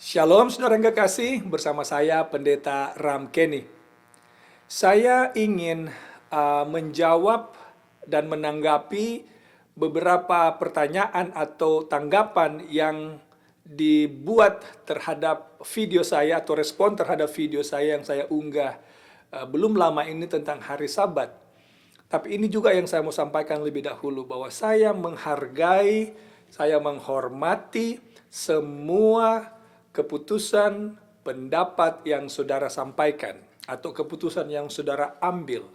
Shalom saudara yang kekasih, bersama saya Pendeta Ram Kenny. Saya ingin menjawab dan menanggapi beberapa pertanyaan atau tanggapan yang dibuat terhadap video saya atau respon terhadap video saya yang saya unggah belum lama ini tentang hari Sabat. Tapi ini juga yang saya mau sampaikan lebih dahulu, bahwa saya menghargai, saya menghormati semua keputusan, pendapat yang saudara sampaikan atau keputusan yang saudara ambil,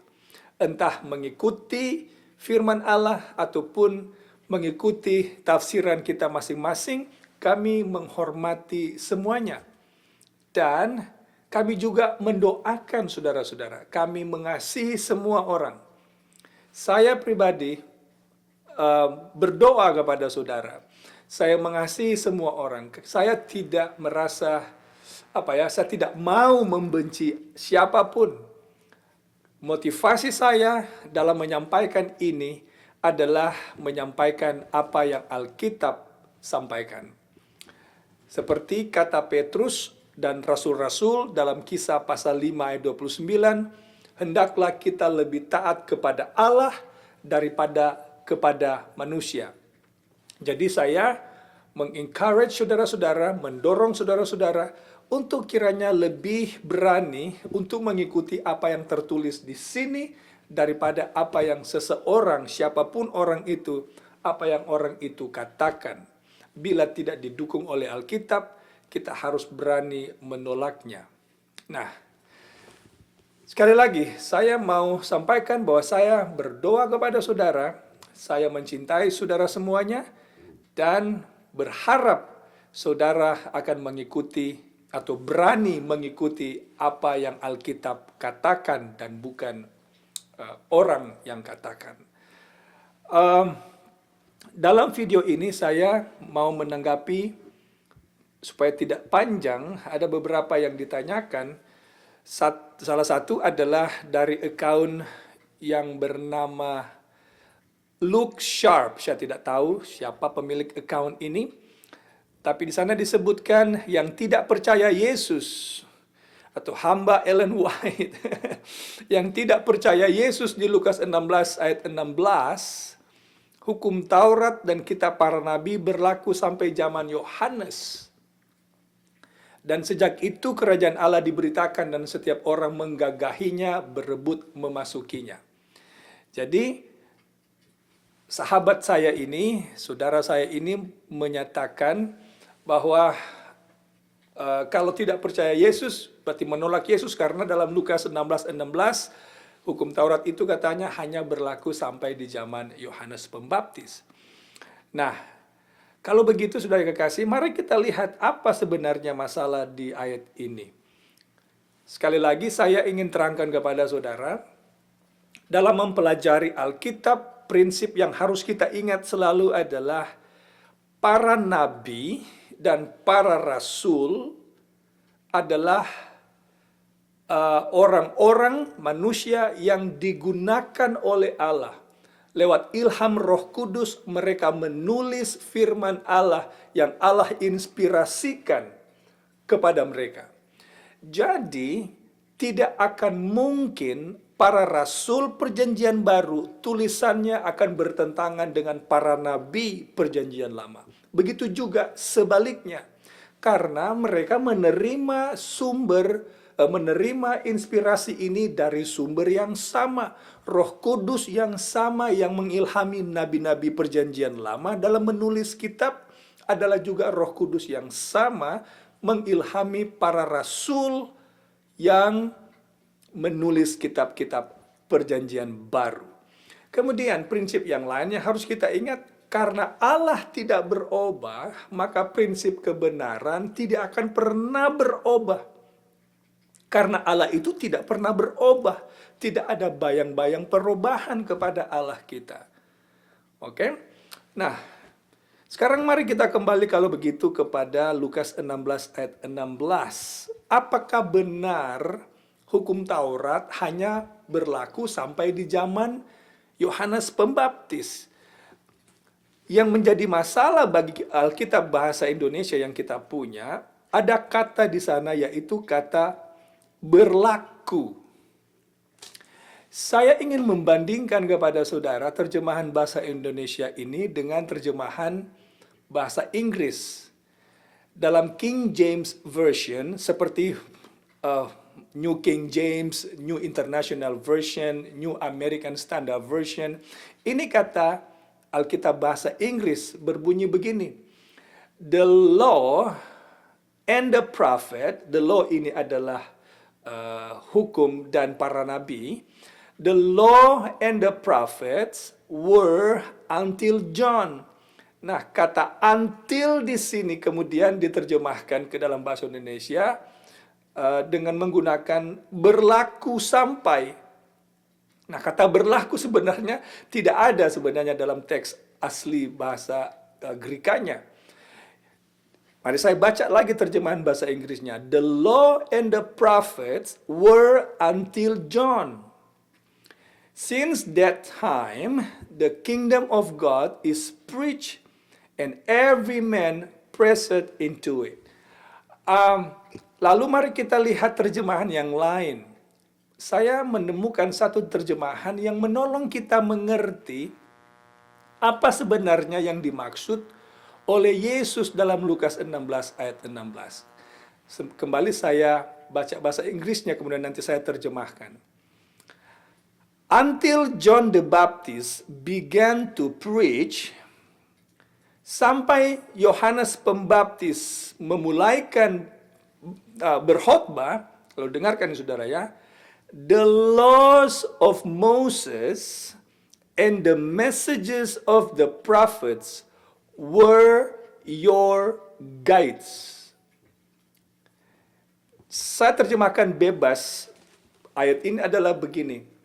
entah mengikuti firman Allah ataupun mengikuti tafsiran kita masing-masing. Kami menghormati semuanya, dan kami juga mendoakan saudara-saudara. Kami mengasihi semua orang. Saya pribadi berdoa kepada saudara. Saya mengasihi semua orang. Saya tidak merasa saya tidak mau membenci siapapun. Motivasi saya dalam menyampaikan ini adalah menyampaikan apa yang Alkitab sampaikan. Seperti kata Petrus dan rasul-rasul dalam Kisah pasal 5 ayat 29, hendaklah kita lebih taat kepada Allah daripada kepada manusia. Jadi saya mengencourage saudara-saudara, mendorong saudara-saudara untuk kiranya lebih berani untuk mengikuti apa yang tertulis di sini daripada apa yang seseorang, siapapun orang itu, apa yang orang itu katakan. Bila tidak didukung oleh Alkitab, kita harus berani menolaknya. Nah, sekali lagi, saya mau sampaikan bahwa saya berdoa kepada saudara, saya mencintai saudara semuanya, dan berharap saudara akan mengikuti atau berani mengikuti apa yang Alkitab katakan dan bukan orang yang katakan. Dalam video ini saya mau menanggapi, supaya tidak panjang, ada beberapa yang ditanyakan. Salah satu adalah dari akun yang bernama Luke Sharp. Saya tidak tahu siapa pemilik akun ini, tapi di sana disebutkan yang tidak percaya Yesus atau hamba Ellen White yang tidak percaya Yesus di Lukas 16 ayat 16, hukum Taurat dan kitab para nabi berlaku sampai zaman Yohanes. Dan sejak itu kerajaan Allah diberitakan dan setiap orang menggagahinya, berebut memasukinya. Jadi sahabat saya ini, saudara saya ini menyatakan bahwa kalau tidak percaya Yesus berarti menolak Yesus, karena dalam Lukas 16:16 hukum Taurat itu katanya hanya berlaku sampai di zaman Yohanes Pembaptis. Nah, kalau begitu saudara kekasih, mari kita lihat apa sebenarnya masalah di ayat ini. Sekali lagi saya ingin terangkan kepada saudara, dalam mempelajari Alkitab, prinsip yang harus kita ingat selalu adalah para nabi dan para rasul adalah orang-orang manusia yang digunakan oleh Allah. Lewat ilham Roh Kudus mereka menulis firman Allah yang Allah inspirasikan kepada mereka. Jadi tidak akan mungkin para rasul perjanjian baru tulisannya akan bertentangan dengan para nabi perjanjian lama. Begitu juga sebaliknya, karena mereka menerima inspirasi ini dari sumber yang sama. Roh Kudus yang sama yang mengilhami nabi-nabi perjanjian lama dalam menulis kitab adalah juga Roh Kudus yang sama mengilhami para rasul yang menulis kitab-kitab perjanjian baru. Kemudian prinsip yang lainnya harus kita ingat, karena Allah tidak berubah, maka prinsip kebenaran tidak akan pernah berubah. Karena Allah itu tidak pernah berubah, tidak ada bayang-bayang perubahan kepada Allah kita. Oke? Nah, sekarang mari kita kembali kalau begitu kepada Lukas 16 ayat 16. Apakah benar hukum Taurat hanya berlaku sampai di zaman Yohanes Pembaptis? Yang menjadi masalah bagi Alkitab bahasa Indonesia yang kita punya, ada kata di sana yaitu kata berlaku. Saya ingin membandingkan kepada saudara terjemahan bahasa Indonesia ini dengan terjemahan bahasa Inggris. Dalam King James Version seperti New King James, New International Version, New American Standard Version, ini kata Alkitab bahasa Inggris berbunyi begini. The law and the prophet, the law ini adalah hukum dan para nabi. The law and the prophets were until John. Nah, kata until di sini kemudian diterjemahkan ke dalam bahasa Indonesia dengan menggunakan berlaku sampai. Nah, kata berlaku sebenarnya tidak ada sebenarnya dalam teks asli bahasa Grekanya. Mari saya baca lagi terjemahan bahasa Inggrisnya. The law and the prophets were until John. Since that time, the kingdom of God is preached, and every man presseth into it. Lalu mari kita lihat terjemahan yang lain. Saya menemukan satu terjemahan yang menolong kita mengerti apa sebenarnya yang dimaksud oleh Yesus dalam Lukas 16 ayat 16. Kembali saya baca bahasa Inggrisnya, kemudian nanti saya terjemahkan. Until John the Baptist began to preach, sampai Yohanes Pembaptis memulaikan berkhotbah, kalau dengarkan saudara ya, the laws of Moses and the messages of the prophets were your guides. Saya terjemahkan bebas. Ayat ini adalah begini.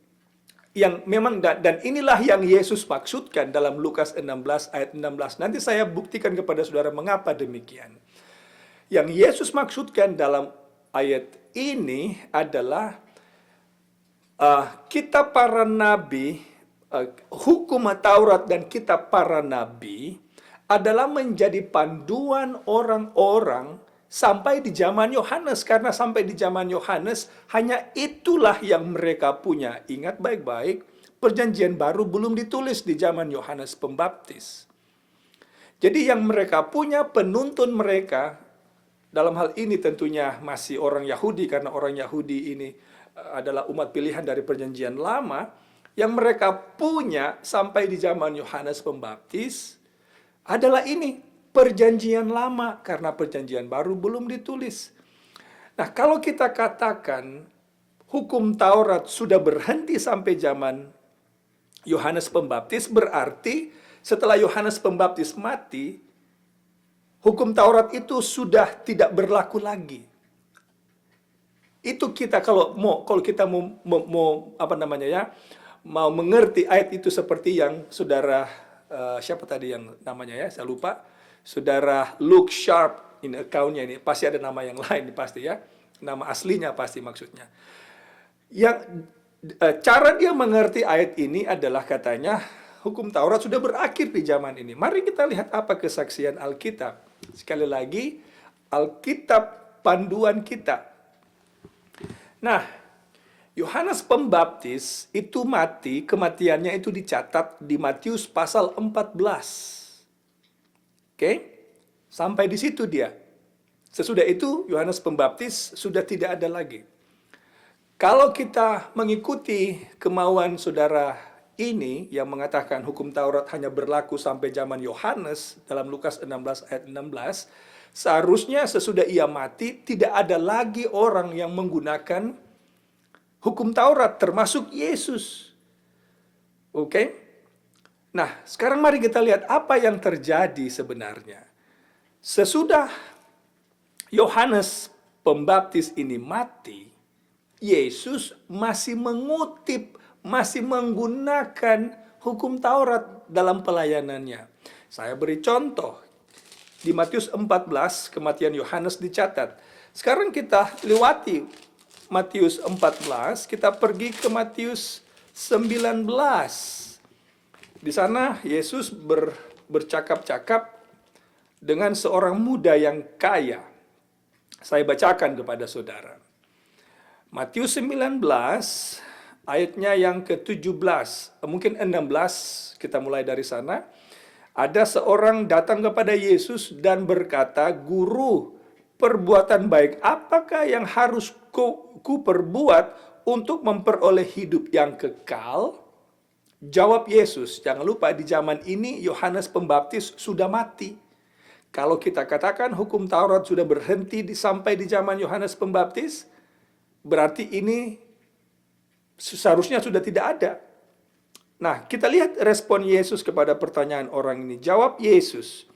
Yang memang dan inilah yang Yesus maksudkan dalam Lukas 16 ayat 16. Nanti saya buktikan kepada saudara mengapa demikian. Yang Yesus maksudkan dalam ayat ini adalah kitab para nabi, hukum Taurat dan kitab para nabi adalah menjadi panduan orang-orang sampai di zaman Yohanes. Karena sampai di zaman Yohanes, hanya itulah yang mereka punya. Ingat baik-baik, perjanjian baru belum ditulis di zaman Yohanes Pembaptis. Jadi yang mereka punya, penuntun mereka, dalam hal ini tentunya masih orang Yahudi, karena orang Yahudi ini adalah umat pilihan dari perjanjian lama, yang mereka punya sampai di zaman Yohanes Pembaptis, adalah ini, perjanjian lama, karena perjanjian baru belum ditulis. Nah, kalau kita katakan hukum Taurat sudah berhenti sampai zaman Yohanes Pembaptis, berarti setelah Yohanes Pembaptis mati, hukum Taurat itu sudah tidak berlaku lagi. Itu kita kalau kita mau mau mengerti ayat itu seperti yang saudara siapa tadi yang namanya ya, saya lupa. Saudara Luke Sharp in account-nya ini pasti ada nama yang lain pasti ya. Nama aslinya pasti maksudnya. Yang cara dia mengerti ayat ini adalah katanya hukum Taurat sudah berakhir di zaman ini. Mari kita lihat apa kesaksian Alkitab. Sekali lagi, Alkitab panduan kita. Nah, Yohanes Pembaptis itu mati, kematiannya itu dicatat di Matius pasal 14. Oke? Sampai di situ dia. Sesudah itu Yohanes Pembaptis sudah tidak ada lagi. Kalau kita mengikuti kemauan saudara ini yang mengatakan hukum Taurat hanya berlaku sampai zaman Yohanes dalam Lukas 16 ayat 16, seharusnya sesudah ia mati tidak ada lagi orang yang menggunakan hukum Taurat termasuk Yesus. Oke? Nah, sekarang mari kita lihat apa yang terjadi sebenarnya. Sesudah Yohanes Pembaptis ini mati, Yesus masih mengutip, masih menggunakan hukum Taurat dalam pelayanannya. Saya beri contoh. Di Matius 14, kematian Yohanes dicatat. Sekarang kita lewati Matius 14, kita pergi ke Matius 19. Di sana Yesus bercakap-cakap dengan seorang muda yang kaya. Saya bacakan kepada saudara. Matius 19 ayatnya yang ke-17, mungkin 16, kita mulai dari sana. Ada seorang datang kepada Yesus dan berkata, "Guru, perbuatan baik apakah yang harus ku perbuat untuk memperoleh hidup yang kekal?" Jawab Yesus, jangan lupa di zaman ini Yohanes Pembaptis sudah mati. Kalau kita katakan hukum Taurat sudah berhenti sampai di zaman Yohanes Pembaptis, berarti ini seharusnya sudah tidak ada. Nah, kita lihat respon Yesus kepada pertanyaan orang ini. Jawab Yesus,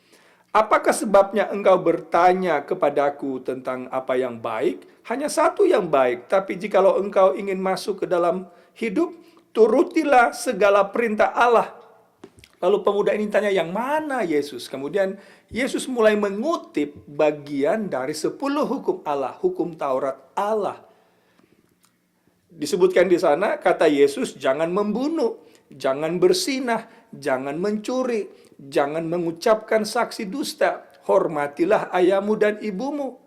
"Apakah sebabnya engkau bertanya kepadaku tentang apa yang baik? Hanya satu yang baik, tapi jikalau engkau ingin masuk ke dalam hidup, turutilah segala perintah Allah." Lalu pemuda ini tanya, "Yang mana Yesus?" Kemudian Yesus mulai mengutip bagian dari 10 hukum Allah, hukum Taurat Allah. Disebutkan di sana, kata Yesus, jangan membunuh, jangan bersinah, jangan mencuri, jangan mengucapkan saksi dusta, hormatilah ayahmu dan ibumu.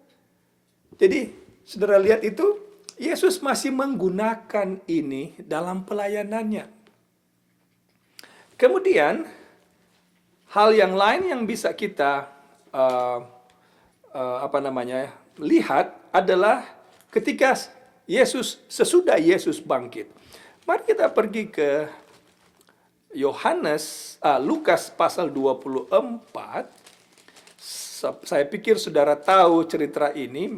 Jadi, saudara lihat itu, Yesus masih menggunakan ini dalam pelayanannya. Kemudian, hal yang lain yang bisa kita lihat adalah ketika sesudah Yesus bangkit. Mari kita pergi ke Lukas pasal 24. Saya pikir saudara tahu cerita ini.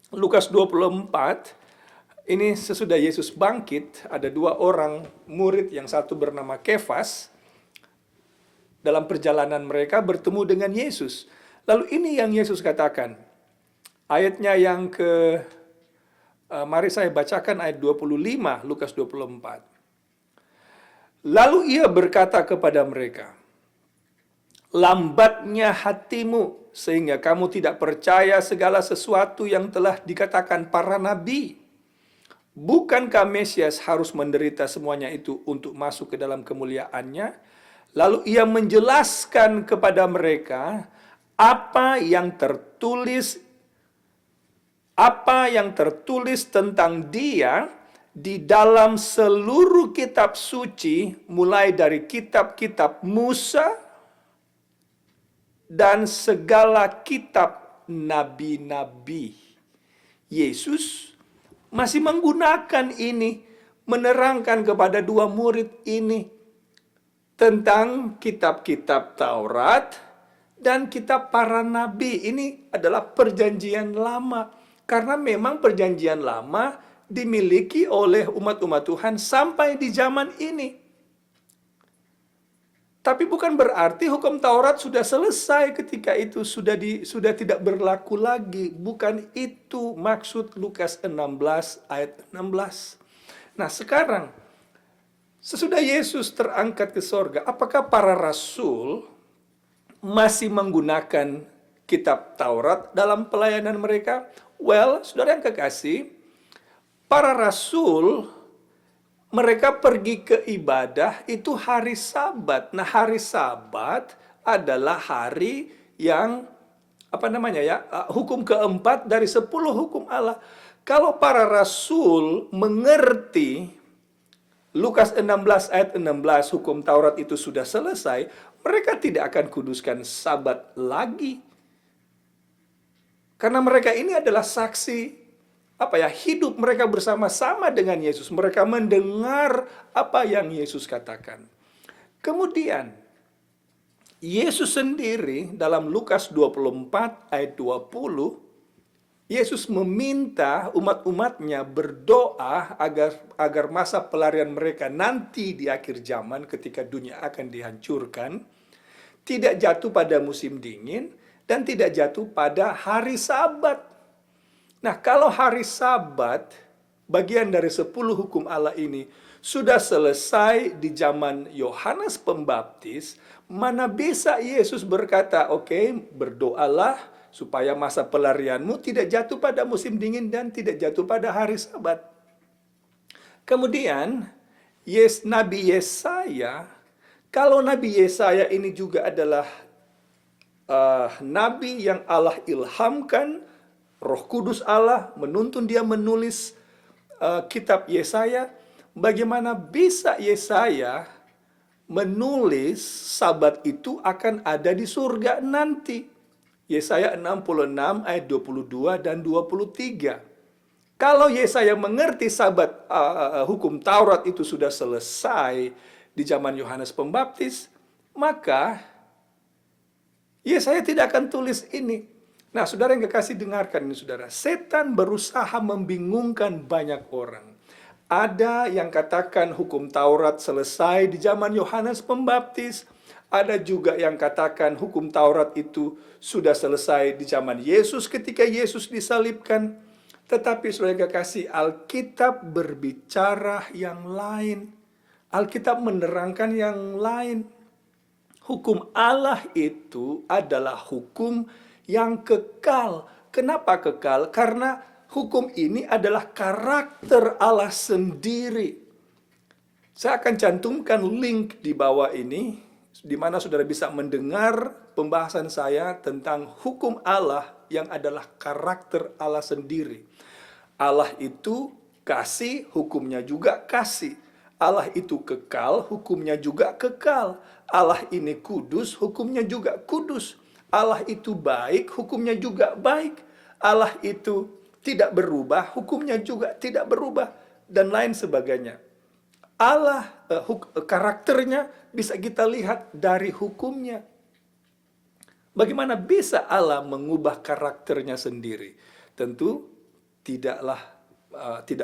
Lukas 24, ini sesudah Yesus bangkit, ada 2 orang murid, yang satu bernama Kefas. Dalam perjalanan mereka bertemu dengan Yesus. Lalu ini yang Yesus katakan. Ayatnya yang mari saya bacakan ayat 25, Lukas 24. Lalu ia berkata kepada mereka, "Lambatnya hatimu, sehingga kamu tidak percaya segala sesuatu yang telah dikatakan para nabi. Bukankah Mesias harus menderita semuanya itu untuk masuk ke dalam kemuliaannya?" Lalu ia menjelaskan kepada mereka apa yang tertulis tentang dia di dalam seluruh kitab suci, mulai dari kitab-kitab Musa dan segala kitab nabi-nabi. Yesus masih menggunakan ini, menerangkan kepada 2 murid ini tentang kitab-kitab Taurat dan kitab para nabi. Ini adalah perjanjian lama. Karena memang perjanjian lama dimiliki oleh umat-umat Tuhan sampai di zaman ini. Tapi bukan berarti hukum Taurat sudah selesai ketika itu, sudah tidak berlaku lagi. Bukan itu maksud Lukas 16 ayat 16. Nah, sekarang sesudah Yesus terangkat ke sorga, apakah para rasul masih menggunakan kitab Taurat dalam pelayanan mereka? Well, saudara yang kekasih, para rasul, mereka pergi ke ibadah itu hari Sabat. Nah, hari Sabat adalah hari yang hukum keempat dari 10 hukum Allah. Kalau para rasul mengerti Lukas 16 ayat 16, hukum Taurat itu sudah selesai, mereka tidak akan kuduskan Sabat lagi. Karena mereka ini adalah saksi hidup mereka bersama-sama dengan Yesus. Mereka mendengar apa yang Yesus katakan. Kemudian Yesus sendiri dalam Lukas 24 ayat 20, Yesus meminta umat-umatnya berdoa agar masa pelarian mereka nanti di akhir zaman ketika dunia akan dihancurkan tidak jatuh pada musim dingin dan tidak jatuh pada hari Sabat. Nah, kalau hari Sabat, bagian dari 10 hukum Allah ini sudah selesai di zaman Yohanes Pembaptis, mana bisa Yesus berkata, "Oke, berdoalah supaya masa pelarianmu tidak jatuh pada musim dingin dan tidak jatuh pada hari Sabat." Kemudian, Nabi Yesaya, kalau Nabi Yesaya ini juga adalah nabi yang Allah ilhamkan Roh Kudus Allah menuntun dia menulis kitab Yesaya. Bagaimana bisa Yesaya menulis Sabat itu akan ada di surga nanti? Yesaya 66 ayat 22 dan 23. Kalau Yesaya mengerti Sabat hukum Taurat itu sudah selesai di zaman Yohanes Pembaptis, maka Yesaya tidak akan tulis ini. Nah, saudara yang kekasih, dengarkan ini saudara. Setan berusaha membingungkan banyak orang. Ada yang katakan hukum Taurat selesai di zaman Yohanes Pembaptis. Ada juga yang katakan hukum Taurat itu sudah selesai di zaman Yesus ketika Yesus disalibkan. Tetapi saudara yang kekasih, Alkitab berbicara yang lain. Alkitab menerangkan yang lain. Hukum Allah itu adalah hukum yang kekal. Kenapa kekal? Karena hukum ini adalah karakter Allah sendiri. Saya akan cantumkan link di bawah ini, di mana saudara bisa mendengar pembahasan saya tentang hukum Allah yang adalah karakter Allah sendiri. Allah itu kasih, hukumnya juga kasih. Allah itu kekal, hukumnya juga kekal. Allah ini kudus, hukumnya juga kudus. Allah itu baik, hukumnya juga baik. Allah itu tidak berubah, hukumnya juga tidak berubah, dan lain sebagainya. Allah, karakternya bisa kita lihat dari hukumnya. Bagaimana bisa Allah mengubah karakternya sendiri? Tentu tidak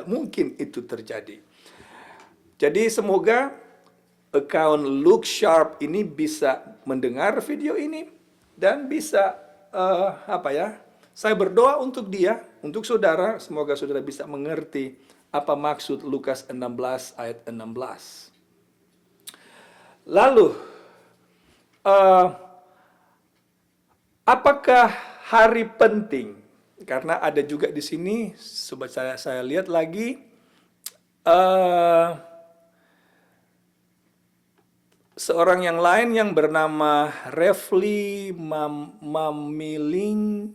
mungkin itu terjadi. Jadi semoga account Look Sharp ini bisa mendengar video ini dan bisa saya berdoa untuk dia, untuk saudara, semoga saudara bisa mengerti apa maksud Lukas 16 ayat 16. Lalu apakah hari penting? Karena ada juga di sini, sobat saya lihat lagi seorang yang lain yang bernama Refli Mamiling,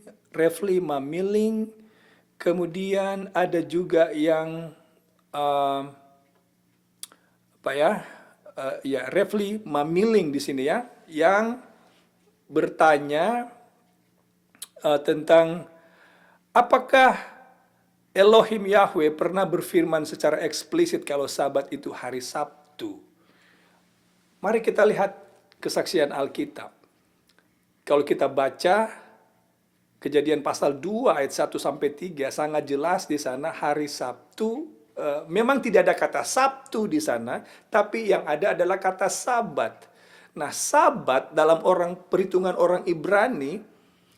kemudian ada juga yang Refli Mamiling di sini ya, yang bertanya tentang apakah Elohim Yahweh pernah berfirman secara eksplisit kalau Sabat itu hari Sabtu. Mari kita lihat kesaksian Alkitab. Kalau kita baca Kejadian pasal 2 ayat 1 sampai 3 sangat jelas di sana hari Sabtu. Memang tidak ada kata Sabtu di sana, tapi yang ada adalah kata Sabat. Nah, Sabat dalam perhitungan orang Ibrani,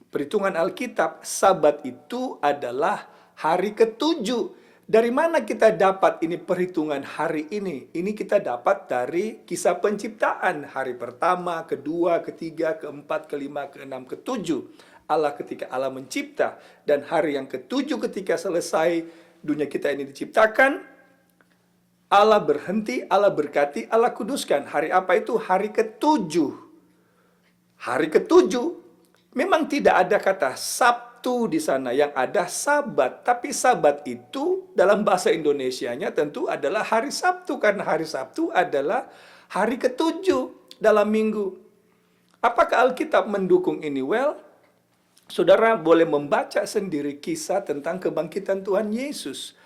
perhitungan Alkitab, Sabat itu adalah hari ketujuh. Dari mana kita dapat ini perhitungan hari ini? Ini kita dapat dari kisah penciptaan. Hari pertama, kedua, ketiga, keempat, kelima, keenam, ketujuh. Ketika Allah mencipta. Dan hari yang ketujuh ketika selesai dunia kita ini diciptakan, Allah berhenti, Allah berkati, Allah kuduskan. Hari apa itu? Hari ketujuh. Hari ketujuh. Memang tidak ada kata Sabtu di sana, yang ada Sabat. Tapi Sabat itu dalam bahasa Indonesianya tentu adalah hari Sabtu, karena hari Sabtu adalah hari ketujuh dalam minggu. Apakah Alkitab mendukung ini? Well, saudara boleh membaca sendiri kisah tentang kebangkitan Tuhan Yesus.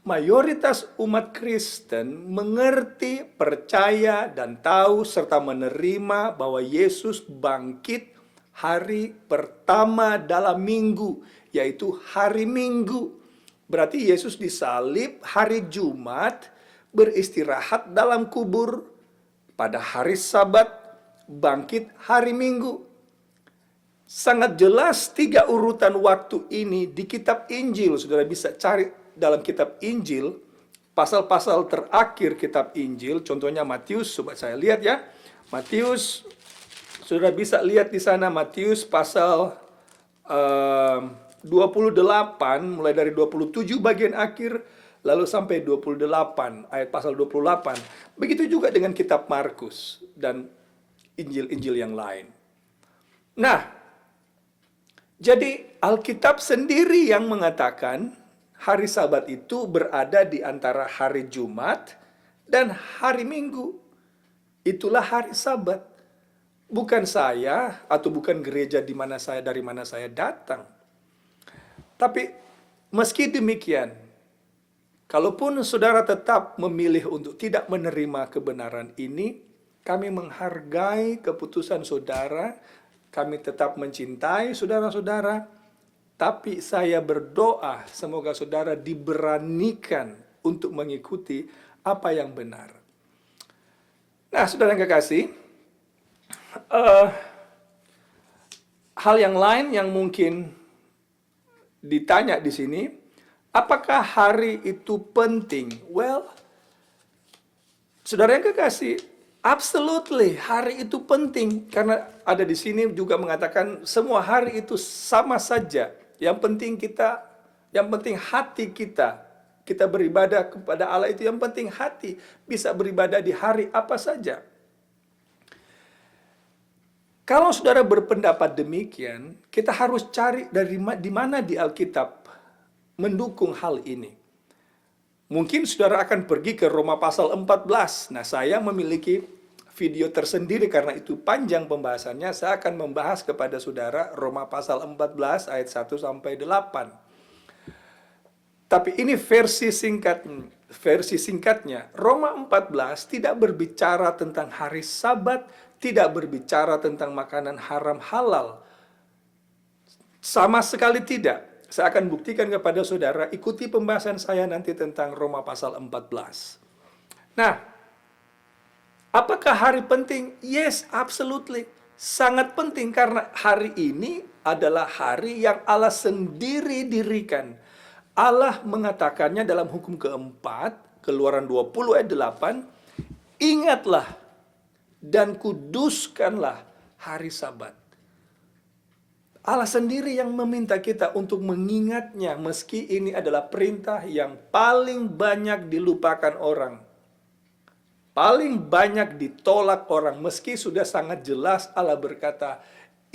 Mayoritas umat Kristen mengerti, percaya, dan tahu serta menerima bahwa Yesus bangkit hari pertama dalam minggu, yaitu hari Minggu. Berarti Yesus disalib hari Jumat, beristirahat dalam kubur pada hari Sabat, bangkit hari Minggu. Sangat jelas 3 urutan waktu ini di kitab Injil. Saudara bisa cari dalam kitab Injil, pasal-pasal terakhir kitab Injil, contohnya Matius, sobat saya lihat ya. Matius, saudara bisa lihat di sana Matius pasal 28, mulai dari 27 bagian akhir, lalu sampai 28, ayat pasal 28. Begitu juga dengan kitab Markus dan Injil-Injil yang lain. Nah, Jadi Alkitab sendiri yang mengatakan hari Sabat itu berada di antara hari Jumat dan hari Minggu. Itulah hari Sabat. Bukan saya atau bukan gereja dari mana saya datang. Tapi meski demikian, kalaupun saudara tetap memilih untuk tidak menerima kebenaran ini, kami menghargai keputusan saudara, kami tetap mencintai saudara-saudara, tapi saya berdoa semoga saudara diberanikan untuk mengikuti apa yang benar. Nah, saudara yang kekasih, hal yang lain yang mungkin ditanya di sini, apakah hari itu penting? Well, saudara yang kekasih, absolutely hari itu penting karena ada di sini juga mengatakan semua hari itu sama saja. Yang penting hati kita beribadah kepada Allah itu yang penting hati, bisa beribadah di hari apa saja. Kalau saudara berpendapat demikian, kita harus cari di mana di Alkitab mendukung hal ini. Mungkin saudara akan pergi ke Roma pasal 14. Nah, saya memiliki video tersendiri karena itu panjang pembahasannya. Saya akan membahas kepada saudara Roma pasal 14 ayat 1 sampai 8. Tapi ini versi singkatnya. Roma 14 tidak berbicara tentang hari Sabat, tidak berbicara tentang makanan haram halal. Sama sekali tidak. Saya akan buktikan kepada saudara, ikuti pembahasan saya nanti tentang Roma pasal 14. Nah, apakah hari penting? Yes, absolutely. Sangat penting karena hari ini adalah hari yang Allah sendiri dirikan. Allah mengatakannya dalam hukum keempat, Keluaran 20 ayat 8, ingatlah dan kuduskanlah hari Sabat. Allah sendiri yang meminta kita untuk mengingatnya meski ini adalah perintah yang paling banyak dilupakan orang. Paling banyak ditolak orang meski sudah sangat jelas Allah berkata,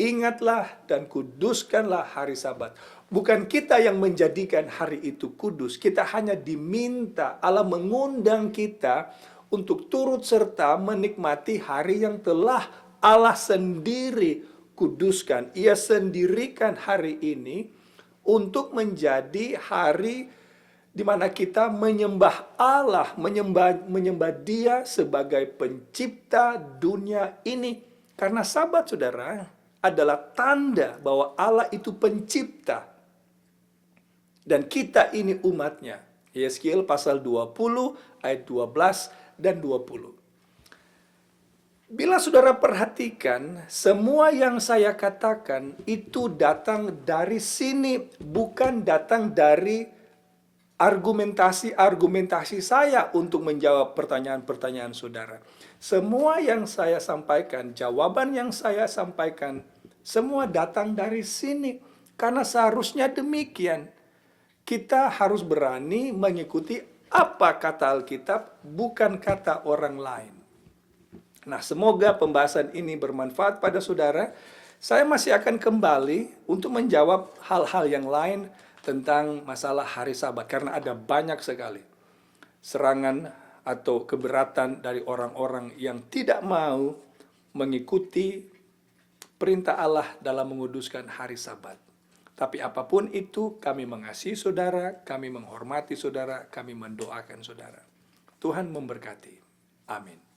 ingatlah dan kuduskanlah hari Sabat. Bukan kita yang menjadikan hari itu kudus, kita hanya diminta, Allah mengundang kita untuk turut serta menikmati hari yang telah Allah sendiri kuduskan. Ia sendirikan hari ini untuk menjadi hari di mana kita menyembah Allah, menyembah Dia sebagai pencipta dunia ini. Karena Sabat, saudara, adalah tanda bahwa Allah itu pencipta. Dan kita ini umatnya. Yeskiel pasal 20 ayat 12 dan 20. Bila saudara perhatikan, semua yang saya katakan itu datang dari sini, bukan datang dari argumentasi saya untuk menjawab pertanyaan-pertanyaan saudara. Semua yang saya sampaikan, jawaban yang saya sampaikan, semua datang dari sini. Karena seharusnya demikian. Kita harus berani mengikuti apa kata Alkitab, bukan kata orang lain. Nah, semoga pembahasan ini bermanfaat pada saudara. Saya masih akan kembali untuk menjawab hal-hal yang lain tentang masalah hari Sabat. Karena ada banyak sekali serangan atau keberatan dari orang-orang yang tidak mau mengikuti perintah Allah dalam menguduskan hari Sabat. Tapi apapun itu, kami mengasihi saudara, kami menghormati saudara, kami mendoakan saudara. Tuhan memberkati. Amin.